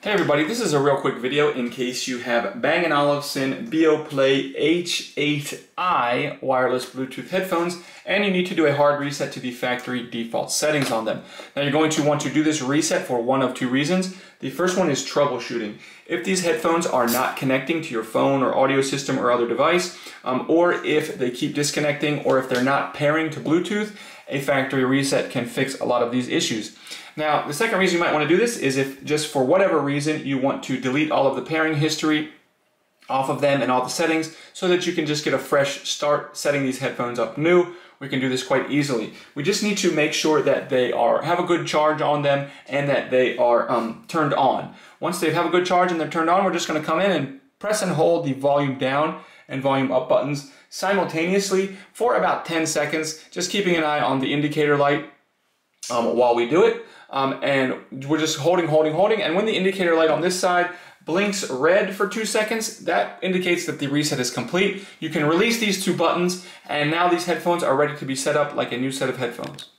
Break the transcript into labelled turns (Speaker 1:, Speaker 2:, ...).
Speaker 1: Hey everybody, this is a real quick video in case you have Bang & Olufsen BEOPLAY H8i wireless Bluetooth headphones and you need to do a hard reset to the factory default settings on them. Now you're going to want to do this reset for one of two reasons. The first one is troubleshooting. If these headphones are not connecting to your phone or audio system or other device, or if they keep disconnecting, or if they're not pairing to Bluetooth, a factory reset can fix a lot of these issues. Now, the second reason you might want to do this is if just for whatever reason you want to delete all of the pairing history off of them and all the settings so that you can just get a fresh start setting these headphones up new. We can do this quite easily. We just need to make sure that they have a good charge on them and that they are turned on. Once they have a good charge and they're turned on, we're just going to come in and press and hold the volume down and volume up buttons simultaneously for about 10 seconds, just keeping an eye on the indicator light while we do it. And we're just holding, and when the indicator light on this side blinks red for 2 seconds, that indicates that the reset is complete. You can release these two buttons, and now these headphones are ready to be set up like a new set of headphones.